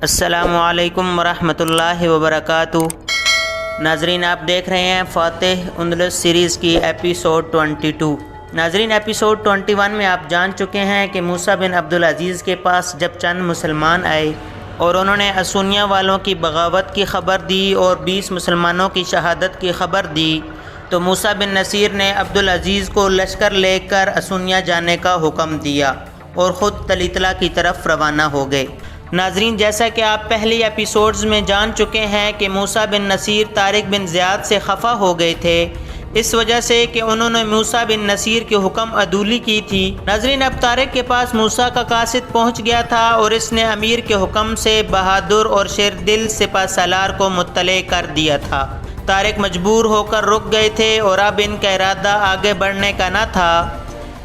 السلام علیکم ورحمۃ اللہ وبرکاتہ۔ ناظرین، آپ دیکھ رہے ہیں فاتح اندلس سیریز کی ایپیسوڈ 22۔ ناظرین، ایپیسوڈ 21 میں آپ جان چکے ہیں کہ موسیٰ بن عبدالعزیز کے پاس جب چند مسلمان آئے اور انہوں نے اسونیہ والوں کی بغاوت کی خبر دی اور 20 مسلمانوں کی شہادت کی خبر دی تو موسیٰ بن نصیر نے عبدالعزیز کو لشکر لے کر اسونیہ جانے کا حکم دیا اور خود طلیطلہ کی طرف روانہ ہو گئے۔ ناظرین، جیسا کہ آپ پہلی ایپیسوڈز میں جان چکے ہیں کہ موسیٰ بن نصیر طارق بن زیاد سے خفا ہو گئے تھے، اس وجہ سے کہ انہوں نے موسیٰ بن نصیر کے حکم عدولی کی تھی۔ ناظرین، اب طارق کے پاس موسیٰ کا قاصد پہنچ گیا تھا اور اس نے امیر کے حکم سے بہادر اور شیر دل سپہ سالار کو مطلع کر دیا تھا۔ طارق مجبور ہو کر رک گئے تھے اور اب ان کا ارادہ آگے بڑھنے کا نہ تھا۔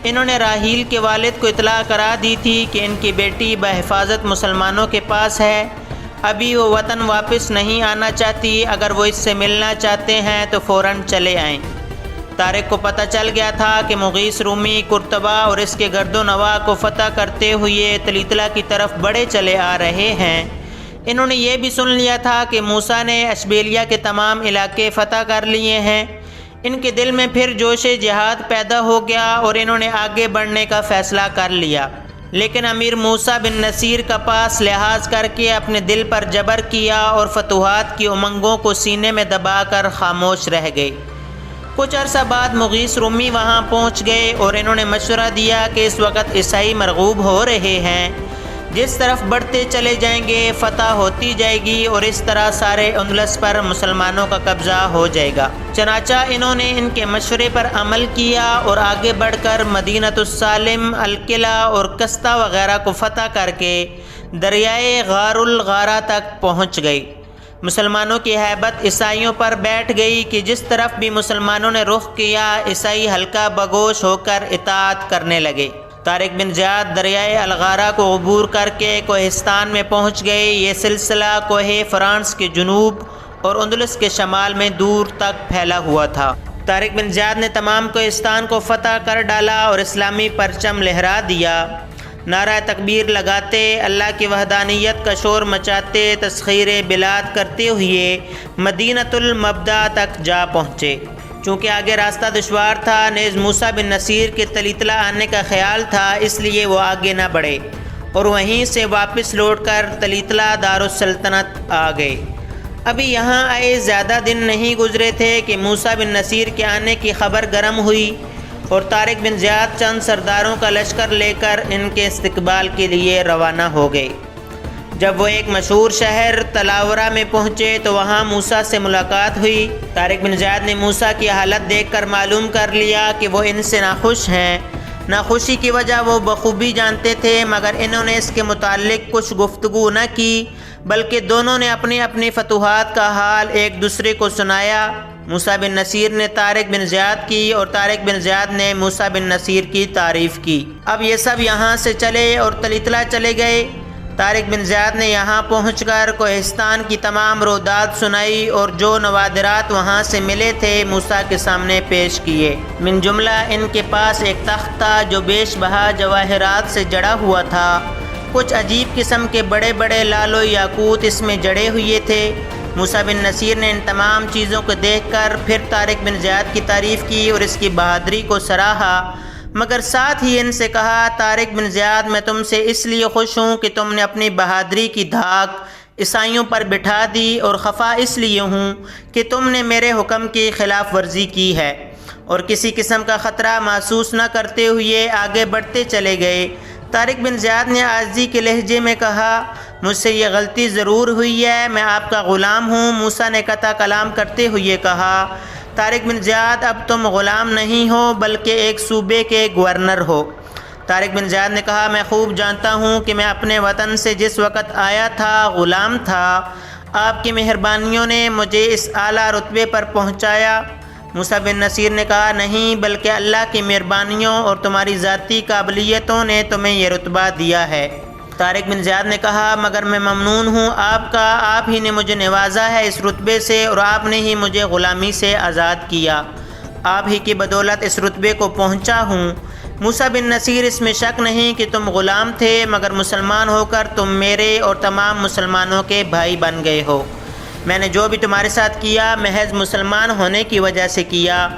انہوں نے راحیل کے والد کو اطلاع کرا دی تھی کہ ان کی بیٹی بحفاظت مسلمانوں کے پاس ہے، ابھی وہ وطن واپس نہیں آنا چاہتی، اگر وہ اس سے ملنا چاہتے ہیں تو فوراً چلے آئیں۔ طارق کو پتہ چل گیا تھا کہ مغیث رومی قرطبہ اور اس کے گرد و نواح کو فتح کرتے ہوئے طلیطلہ کی طرف بڑھے چلے آ رہے ہیں۔ انہوں نے یہ بھی سن لیا تھا کہ موسیٰ نے اشبیلیہ کے تمام علاقے فتح کر لیے ہیں۔ ان کے دل میں پھر جوش جہاد پیدا ہو گیا اور انہوں نے آگے بڑھنے کا فیصلہ کر لیا، لیکن امیر موسیٰ بن نصیر کا پاس لحاظ کر کے اپنے دل پر جبر کیا اور فتوحات کی امنگوں کو سینے میں دبا کر خاموش رہ گئے۔ کچھ عرصہ بعد مغیث رومی وہاں پہنچ گئے اور انہوں نے مشورہ دیا کہ اس وقت عیسائی مرغوب ہو رہے ہیں، جس طرف بڑھتے چلے جائیں گے فتح ہوتی جائے گی اور اس طرح سارے اندلس پر مسلمانوں کا قبضہ ہو جائے گا۔ چنانچہ انہوں نے ان کے مشورے پر عمل کیا اور آگے بڑھ کر مدینۃ السالم، القلعہ اور کستہ وغیرہ کو فتح کر کے دریائے غار الغارہ تک پہنچ گئے۔ مسلمانوں کی ہیبت عیسائیوں پر بیٹھ گئی کہ جس طرف بھی مسلمانوں نے رخ کیا عیسائی ہلکا بگوش ہو کر اطاعت کرنے لگے۔ طارق بن زیاد دریائے الغارہ کو عبور کر کے کوہستان میں پہنچ گئے۔ یہ سلسلہ کوہ فرانس کے جنوب اور اندلس کے شمال میں دور تک پھیلا ہوا تھا۔ طارق بن زیاد نے تمام کوہستان کو فتح کر ڈالا اور اسلامی پرچم لہرا دیا۔ نعرہ تکبیر لگاتے، اللہ کی وحدانیت کا شور مچاتے، تسخیر بلاد کرتے ہوئے مدینۃ المبدع تک جا پہنچے۔ چونکہ آگے راستہ دشوار تھا، نیز موسیٰ بن نصیر کے طلیطلہ آنے کا خیال تھا، اس لیے وہ آگے نہ بڑھے اور وہیں سے واپس لوٹ کر طلیطلہ دارالسلطنت آ گئے۔ ابھی یہاں آئے زیادہ دن نہیں گزرے تھے کہ موسیٰ بن نصیر کے آنے کی خبر گرم ہوئی اور طارق بن زیاد چند سرداروں کا لشکر لے کر ان کے استقبال کے لیے روانہ ہو گئے۔ جب وہ ایک مشہور شہر تلاورہ میں پہنچے تو وہاں موسیٰ سے ملاقات ہوئی۔ طارق بن زیاد نے موسیٰ کی حالت دیکھ کر معلوم کر لیا کہ وہ ان سے ناخوش ہیں۔ ناخوشی کی وجہ وہ بخوبی جانتے تھے، مگر انہوں نے اس کے متعلق کچھ گفتگو نہ کی، بلکہ دونوں نے اپنی اپنی فتوحات کا حال ایک دوسرے کو سنایا۔ موسیٰ بن نصیر نے طارق بن زیاد کی اور طارق بن زیاد نے موسیٰ بن نصیر کی تعریف کی۔ اب یہ سب یہاں سے چلے اور طلیطلہ چلے گئے۔ طارق بن زیاد نے یہاں پہنچ کر کوہستان کی تمام رودات سنائی اور جو نوادرات وہاں سے ملے تھے موسیٰ کے سامنے پیش کیے۔ من جملہ ان کے پاس ایک تخت تھا جو بیش بہا جواہرات سے جڑا ہوا تھا، کچھ عجیب قسم کے بڑے بڑے لال و یاقوت اس میں جڑے ہوئے تھے۔ موسیٰ بن نصیر نے ان تمام چیزوں کو دیکھ کر پھر طارق بن زیاد کی تعریف کی اور اس کی بہادری کو سراہا، مگر ساتھ ہی ان سے کہا، طارق بن زیاد، میں تم سے اس لیے خوش ہوں کہ تم نے اپنی بہادری کی دھاک عیسائیوں پر بٹھا دی، اور خفا اس لیے ہوں کہ تم نے میرے حکم کی خلاف ورزی کی ہے، اور کسی قسم کا خطرہ محسوس نہ کرتے ہوئے آگے بڑھتے چلے گئے۔ طارق بن زیاد نے عاجزی کے لہجے میں کہا، مجھ سے یہ غلطی ضرور ہوئی ہے، میں آپ کا غلام ہوں۔ موسیٰ نے قطع کلام کرتے ہوئے کہا، طارق بن زیاد، اب تم غلام نہیں ہو بلکہ ایک صوبے کے گورنر ہو۔ طارق بن زیاد نے کہا، میں خوب جانتا ہوں کہ میں اپنے وطن سے جس وقت آیا تھا غلام تھا، آپ کی مہربانیوں نے مجھے اس اعلیٰ رتبے پر پہنچایا۔ موسیٰ بن نصیر نے کہا، نہیں، بلکہ اللہ کی مہربانیوں اور تمہاری ذاتی قابلیتوں نے تمہیں یہ رتبہ دیا ہے۔ طارق بن زیاد نے کہا، مگر میں ممنون ہوں آپ کا، آپ ہی نے مجھے نوازا ہے اس رتبے سے اور آپ نے ہی مجھے غلامی سے آزاد کیا، آپ ہی کی بدولت اس رتبے کو پہنچا ہوں۔ موسیٰ بن نصیر اس میں شک نہیں کہ تم غلام تھے مگر مسلمان ہو کر تم میرے اور تمام مسلمانوں کے بھائی بن گئے ہو۔ میں نے جو بھی تمہارے ساتھ کیا محض مسلمان ہونے کی وجہ سے کیا۔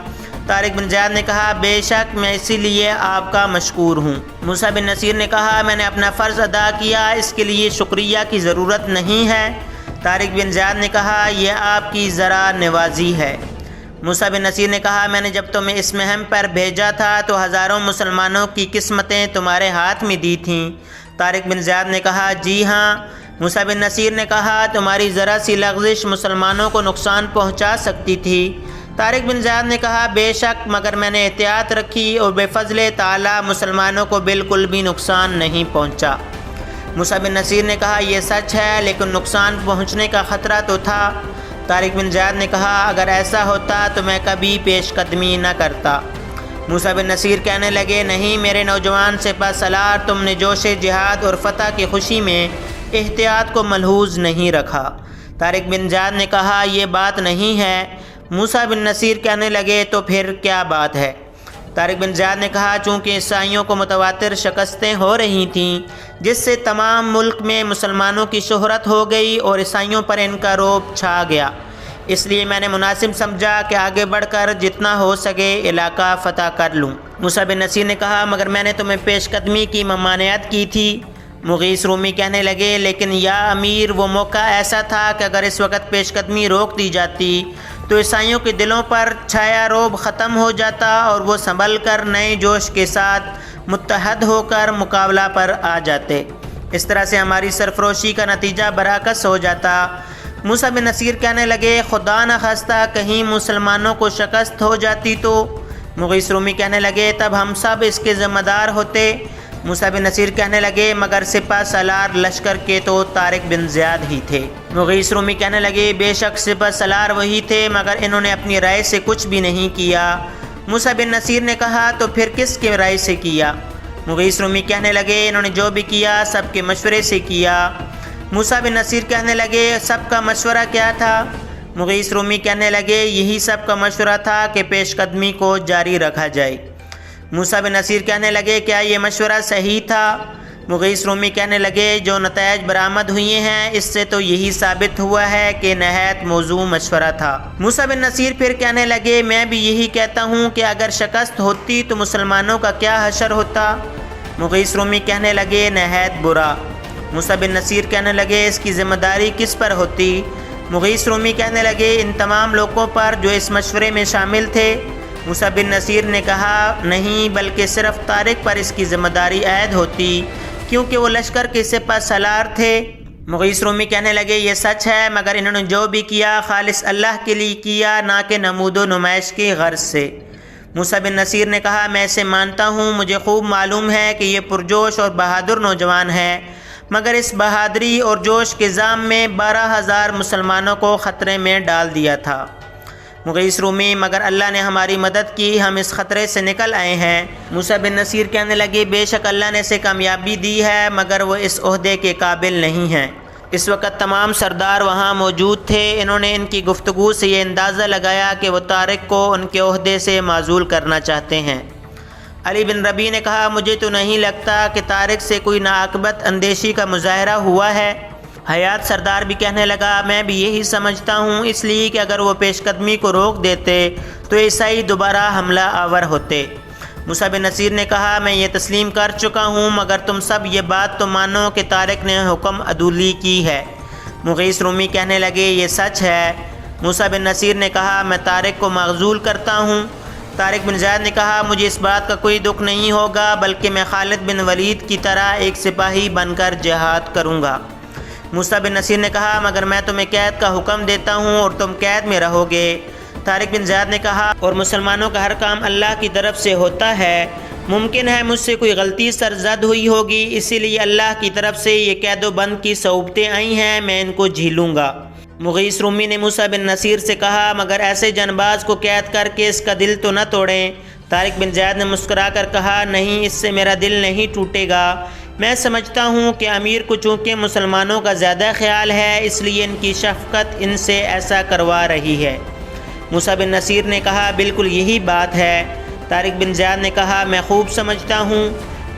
طارق بن زیاد نے کہا بے شک میں اسی لیے آپ کا مشکور ہوں۔ موسیٰ بن نصیر نے کہا میں نے اپنا فرض ادا کیا، اس کے لیے شکریہ کی ضرورت نہیں ہے۔ طارق بن زیاد نے کہا یہ آپ کی ذرا نوازی ہے۔ موسیٰ بن نصیر نے کہا میں نے جب تمہیں اس مہم پر بھیجا تھا تو ہزاروں مسلمانوں کی قسمتیں تمہارے ہاتھ میں دی تھیں۔ طارق بن زیاد نے کہا جی ہاں۔ موسیٰ بن نصیر نے کہا تمہاری ذرا سی لغزش مسلمانوں کو نقصان پہنچا سکتی تھی۔ طارق بن زیاد نے کہا بے شک مگر میں نے احتیاط رکھی اور بے فضل تعالیٰ مسلمانوں کو بالکل بھی نقصان نہیں پہنچا۔ موسیٰ بن نصیر نے کہا یہ سچ ہے لیکن نقصان پہنچنے کا خطرہ تو تھا۔ طارق بن زیاد نے کہا اگر ایسا ہوتا تو میں کبھی پیش قدمی نہ کرتا۔ موسیٰ بن نصیر کہنے لگے نہیں میرے نوجوان سپہ سالار، تم نے جوش جہاد اور فتح کی خوشی میں احتیاط کو ملحوظ نہیں رکھا۔ طارق بن زیاد نے کہا یہ بات نہیں ہے۔ موسیٰ بن نصیر کہنے لگے تو پھر کیا بات ہے؟ طارق بن زیاد نے کہا چونکہ عیسائیوں کو متواتر شکستیں ہو رہی تھیں جس سے تمام ملک میں مسلمانوں کی شہرت ہو گئی اور عیسائیوں پر ان کا رعب چھا گیا، اس لیے میں نے مناسب سمجھا کہ آگے بڑھ کر جتنا ہو سکے علاقہ فتح کر لوں۔ موسیٰ بن نصیر نے کہا مگر میں نے تمہیں پیش قدمی کی ممانعت کی تھی۔ مغیث رومی کہنے لگے لیکن یا امیر وہ موقع ایسا تھا کہ اگر اس وقت پیش قدمی روک دی جاتی تو عیسائیوں کے دلوں پر چھایا رعب ختم ہو جاتا اور وہ سنبھل کر نئے جوش کے ساتھ متحد ہو کر مقابلہ پر آ جاتے، اس طرح سے ہماری سرفروشی کا نتیجہ برعکس ہو جاتا۔ موسیٰ بن نصیر کہنے لگے خدا نخواستہ کہیں مسلمانوں کو شکست ہو جاتی تو؟ مغیث رومی کہنے لگے تب ہم سب اس کے ذمہ دار ہوتے۔ موسیٰ بن نصیر کہنے لگے مگر سپہ سالار لشکر کے تو طارق بن زیاد ہی تھے۔ مغیث رومی کہنے لگے بے شک سپہ سالار وہی تھے مگر انہوں نے اپنی رائے سے کچھ بھی نہیں کیا۔ موسیٰ بن نصیر نے کہا تو پھر کس کے رائے سے کیا؟ مغیث رومی کہنے لگے انہوں نے جو بھی کیا سب کے مشورے سے کیا۔ موسیٰ بن نصیر کہنے لگے سب کا مشورہ کیا تھا؟ مغیث رومی کہنے لگے یہی سب کا مشورہ تھا کہ پیش قدمی کو جاری رکھا جائے۔ موسیٰ بن نصیر کہنے لگے کیا یہ مشورہ صحیح تھا؟ مغیث رومی کہنے لگے جو نتائج برآمد ہوئے ہیں اس سے تو یہی ثابت ہوا ہے کہ نہایت موزوں مشورہ تھا۔ موسیٰ بن نصیر پھر کہنے لگے میں بھی یہی کہتا ہوں کہ اگر شکست ہوتی تو مسلمانوں کا کیا حشر ہوتا؟ مغیث رومی کہنے لگے نہایت برا۔ موسیٰ بن نصیر کہنے لگے اس کی ذمہ داری کس پر ہوتی؟ مغیث رومی کہنے لگے ان تمام لوگوں پر جو اس مشورے میں شامل تھے۔ موسیٰ بن نصیر نے کہا نہیں بلکہ صرف طارق پر اس کی ذمہ داری عائد ہوتی کیونکہ وہ لشکر کے سپہ سالار تھے۔ مغیث رومی کہنے لگے یہ سچ ہے مگر انہوں نے جو بھی کیا خالص اللہ کے لیے کیا نہ کہ نمود و نمائش کی غرض سے۔ موسیٰ بن نصیر نے کہا میں اسے مانتا ہوں، مجھے خوب معلوم ہے کہ یہ پرجوش اور بہادر نوجوان ہے مگر اس بہادری اور جوش کے ذام میں 12,000 مسلمانوں کو خطرے میں ڈال دیا تھا۔ مغیث رومی مگر اللہ نے ہماری مدد کی، ہم اس خطرے سے نکل آئے ہیں۔ موسیٰ بن نصیر کہنے لگے بے شک اللہ نے اسے کامیابی دی ہے مگر وہ اس عہدے کے قابل نہیں ہیں۔ اس وقت تمام سردار وہاں موجود تھے، انہوں نے ان کی گفتگو سے یہ اندازہ لگایا کہ وہ طارق کو ان کے عہدے سے معزول کرنا چاہتے ہیں۔ علی بن ربیع نے کہا مجھے تو نہیں لگتا کہ طارق سے کوئی ناعاقبت اندیشی کا مظاہرہ ہوا ہے۔ حیات سردار بھی کہنے لگا میں بھی یہی سمجھتا ہوں، اس لیے کہ اگر وہ پیش قدمی کو روک دیتے تو عیسائی دوبارہ حملہ آور ہوتے۔ موسیٰ بن نصیر نے کہا میں یہ تسلیم کر چکا ہوں مگر تم سب یہ بات تو مانو کہ طارق نے حکم عدولی کی ہے۔ مغیث رومی کہنے لگے یہ سچ ہے۔ موسیٰ بن نصیر نے کہا میں طارق کو معزول کرتا ہوں۔ طارق بن زیاد نے کہا مجھے اس بات کا کوئی دکھ نہیں ہوگا بلکہ میں خالد بن ولید کی طرح ایک سپاہی بن کر جہاد کروں گا۔ موسیٰ بن نصیر نے کہا مگر میں تمہیں قید کا حکم دیتا ہوں اور تم قید میں رہو گے۔ طارق بن زیاد نے کہا اور مسلمانوں کا ہر کام اللہ کی طرف سے ہوتا ہے، ممکن ہے مجھ سے کوئی غلطی سرزد ہوئی ہوگی، اسی لیے اللہ کی طرف سے یہ قید و بند کی صعوبتیں آئی ہیں، میں ان کو جھیلوں گا۔ مغیث رومی نے موسیٰ بن نصیر سے کہا مگر ایسے جنباز کو قید کر کے اس کا دل تو نہ توڑیں۔ طارق بن زیاد نے مسکرا کر کہا نہیں اس سے میرا دل نہیں ٹوٹے گا، میں سمجھتا ہوں کہ امیر کو چونکہ مسلمانوں کا زیادہ خیال ہے اس لیے ان کی شفقت ان سے ایسا کروا رہی ہے۔ موسیٰ بن نصیر نے کہا بالکل یہی بات ہے۔ طارق بن زیاد نے کہا میں خوب سمجھتا ہوں۔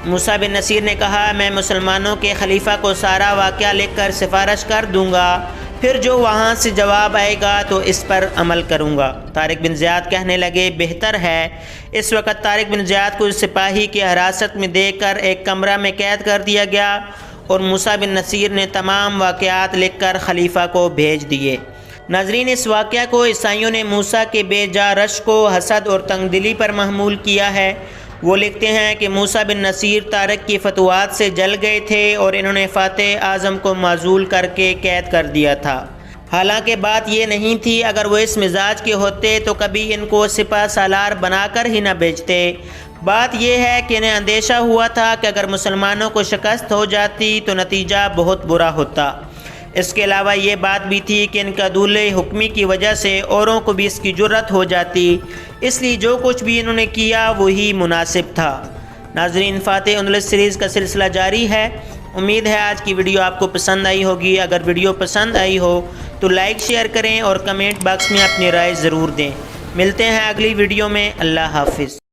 موسیٰ بن نصیر نے کہا میں مسلمانوں کے خلیفہ کو سارا واقعہ لکھ کر سفارش کر دوں گا، پھر جو وہاں سے جواب آئے گا تو اس پر عمل کروں گا۔ طارق بن زیاد کہنے لگے بہتر ہے۔ اس وقت طارق بن زیاد کو سپاہی کی حراست میں دے کر ایک کمرہ میں قید کر دیا گیا اور موسیٰ بن نصیر نے تمام واقعات لکھ کر خلیفہ کو بھیج دیے۔ ناظرین، اس واقعہ کو عیسائیوں نے موسیٰ کے بے جا رشک کو حسد اور تنگ دلی پر محمول کیا ہے۔ وہ لکھتے ہیں کہ موسیٰ بن نصیر طارق کی فتوحات سے جل گئے تھے اور انہوں نے فاتح اعظم کو معزول کر کے قید کر دیا تھا۔ حالانکہ بات یہ نہیں تھی، اگر وہ اس مزاج کے ہوتے تو کبھی ان کو سپہ سالار بنا کر ہی نہ بھیجتے۔ بات یہ ہے کہ انہیں اندیشہ ہوا تھا کہ اگر مسلمانوں کو شکست ہو جاتی تو نتیجہ بہت برا ہوتا۔ اس کے علاوہ یہ بات بھی تھی کہ ان کا عدول حکمی کی وجہ سے اوروں کو بھی اس کی جرأت ہو جاتی، اس لیے جو کچھ بھی انہوں نے کیا وہی مناسب تھا۔ ناظرین، فاتح اندلس سیریز کا سلسلہ جاری ہے۔ امید ہے آج کی ویڈیو آپ کو پسند آئی ہوگی۔ اگر ویڈیو پسند آئی ہو تو لائک شیئر کریں اور کمنٹ باکس میں اپنی رائے ضرور دیں۔ ملتے ہیں اگلی ویڈیو میں۔ اللہ حافظ۔